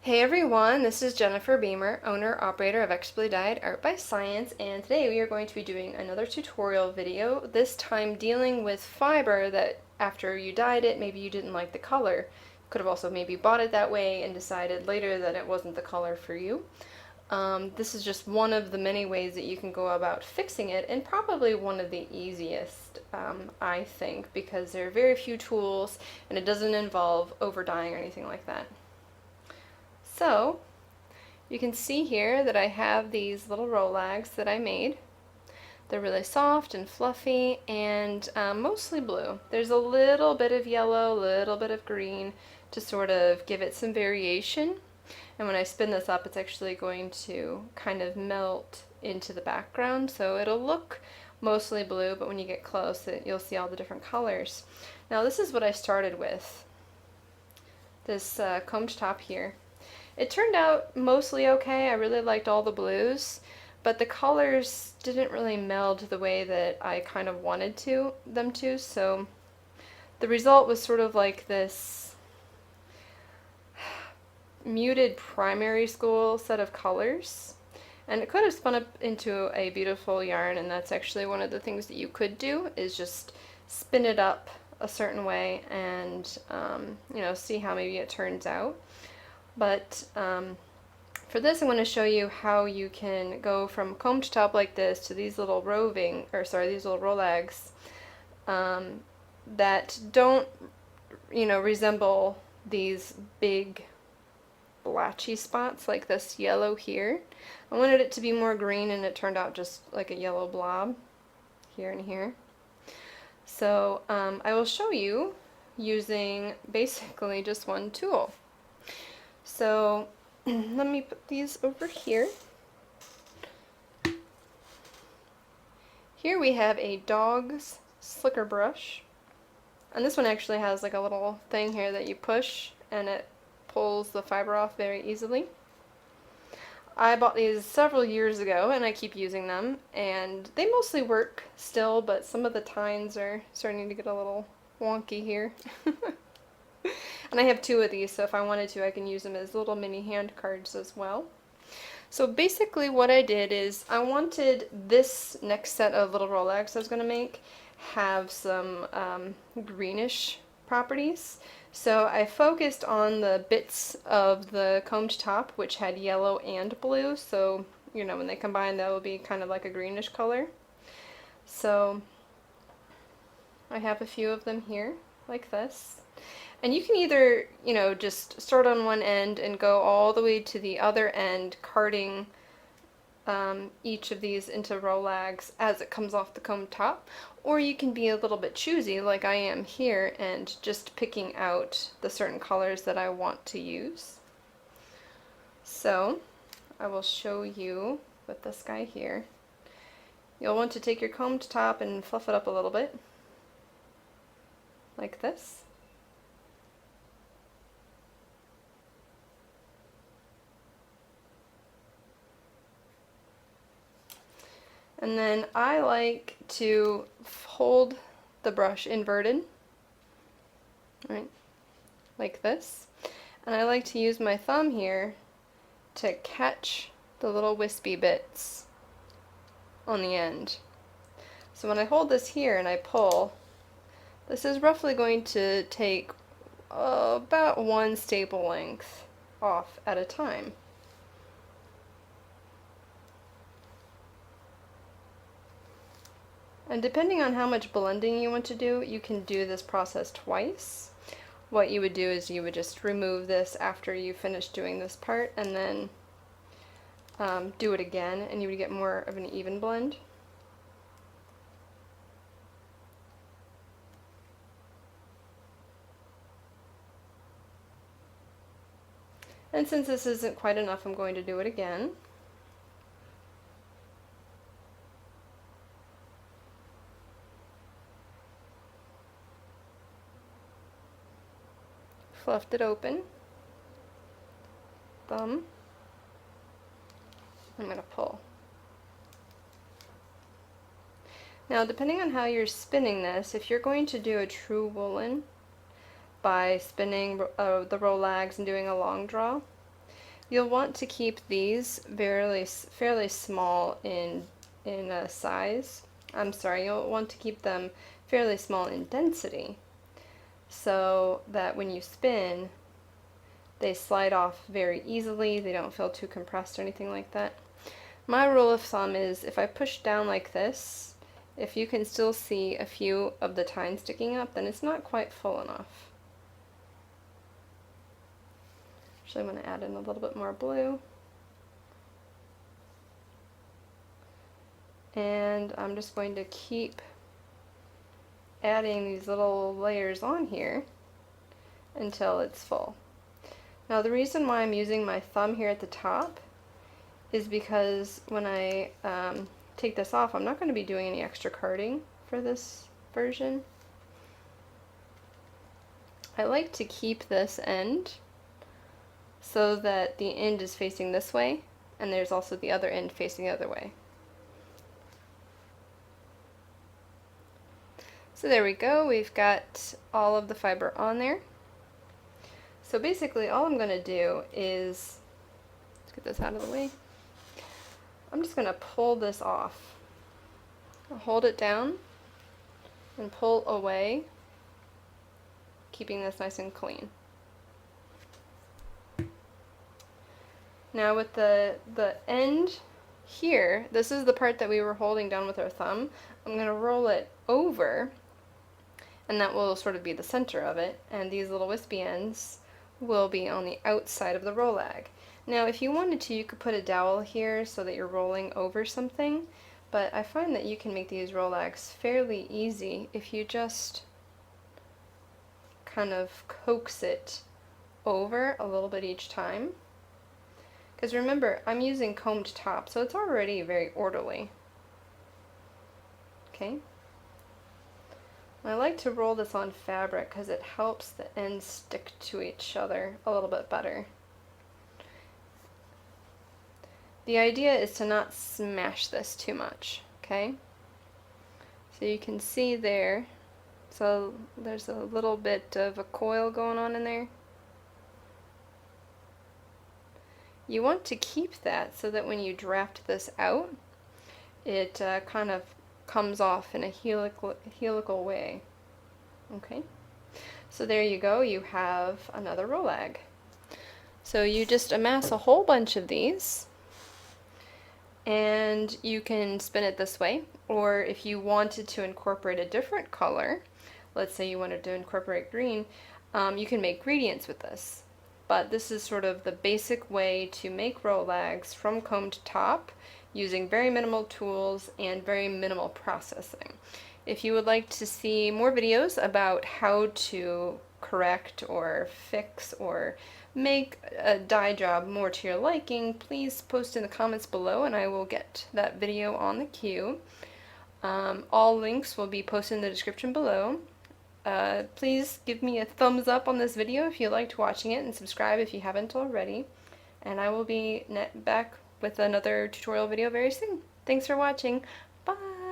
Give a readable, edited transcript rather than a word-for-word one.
Hey everyone, this is Jennifer Beamer, owner-operator of Expertly Dyed Art by Science, and today we are going to be doing another tutorial video, this time dealing with fiber that after you dyed it, maybe you didn't like the color. Could have also maybe bought it that way and decided later that it wasn't the color for you. This is just one of the many ways that you can go about fixing it, and probably one of the easiest, I think, because there are very few tools and it doesn't involve over dyeing or anything like that. So, you can see here that I have these little rolags that I made. They're really soft and fluffy and mostly blue. There's a little bit of yellow, a little bit of green to sort of give it some variation. And when I spin this up, it's actually going to kind of melt into the background. So it'll look mostly blue, but when you get close, you'll see all the different colors. Now this is what I started with, this combed top here. It turned out mostly okay. I really liked all the blues, but the colors didn't really meld the way that I kind of wanted them to, so the result was sort of like this muted primary school set of colors. And it could have spun up into a beautiful yarn, and that's actually one of the things that you could do, is just spin it up a certain way and see how maybe it turns out. But for this, I'm going to show you how you can go from combed top like this to these little these little rolags that don't, resemble these big blotchy spots like this yellow here. I wanted it to be more green, and it turned out just like a yellow blob here and here. So I will show you using basically just one tool. So let me put these over here. Here we have a dog's slicker brush. And this one actually has like a little thing here that you push and it pulls the fiber off very easily. I bought these several years ago and I keep using them, and they mostly work still, but some of the tines are starting to get a little wonky here. And I have two of these, so if I wanted to, I can use them as little mini hand cards as well. So basically what I did is I wanted this next set of little rolags I was going to make have some greenish properties. So I focused on the bits of the combed top which had yellow and blue, so when they combine, that will be kind of like a greenish color. So I have a few of them here like this. And you can either, just start on one end and go all the way to the other end, carding each of these into rolags as it comes off the combed top, or you can be a little bit choosy like I am here and just picking out the certain colors that I want to use. So I will show you with this guy here. You'll want to take your combed top and fluff it up a little bit, like this. And then I like to hold the brush inverted, right, like this. And I like to use my thumb here to catch the little wispy bits on the end. So when I hold this here and I pull, this is roughly going to take about one staple length off at a time. And depending on how much blending you want to do, you can do this process twice. What you would do is you would just remove this after you finish doing this part, and then do it again, and you would get more of an even blend. And since this isn't quite enough, I'm going to do it again. Fluffed it open. Thumb. I'm going to pull. Now, depending on how you're spinning this, if you're going to do a true woolen by spinning the rolags and doing a long draw, You'll want to keep these fairly small in size. I'm sorry, you'll want to keep them fairly small in density so that when you spin, they slide off very easily. They don't feel too compressed or anything like that. My rule of thumb is if I push down like this, if you can still see a few of the tines sticking up, then it's not quite full enough. Actually, I'm going to add in a little bit more blue. And I'm just going to keep adding these little layers on here until it's full. Now the reason why I'm using my thumb here at the top is because when I take this off, I'm not going to be doing any extra carding for this version. I like to keep this end so that the end is facing this way, and there's also the other end facing the other way. So there we go, we've got all of the fiber on there. So basically all I'm going to do is, let's get this out of the way, I'm just going to pull this off. I'll hold it down and pull away, keeping this nice and clean. Now with the end here, this is the part that we were holding down with our thumb. I'm going to roll it over, and that will sort of be the center of it, and these little wispy ends will be on the outside of the rolag. Now if you wanted to, you could put a dowel here so that you're rolling over something, but I find that you can make these rolags fairly easy if you just kind of coax it over a little bit each time. Because remember, I'm using combed top, so it's already very orderly. Okay. I like to roll this on fabric because it helps the ends stick to each other a little bit better. The idea is to not smash this too much, okay? So you can see there, so there's a little bit of a coil going on in there. You want to keep that so that when you draft this out, it kind of comes off in a helical way. Okay, so there you go, you have another rolag. So you just amass a whole bunch of these, and you can spin it this way, or if you wanted to incorporate a different color, let's say you wanted to incorporate green, you can make gradients with this. But this is sort of the basic way to make rolags from combed top using very minimal tools and very minimal processing. If you would like to see more videos about how to correct or fix or make a dye job more to your liking, please post in the comments below and I will get that video on the queue. All links will be posted in the description below. Please give me a thumbs up on this video if you liked watching it, and subscribe if you haven't already. And I will be back with another tutorial video very soon. Thanks for watching. Bye!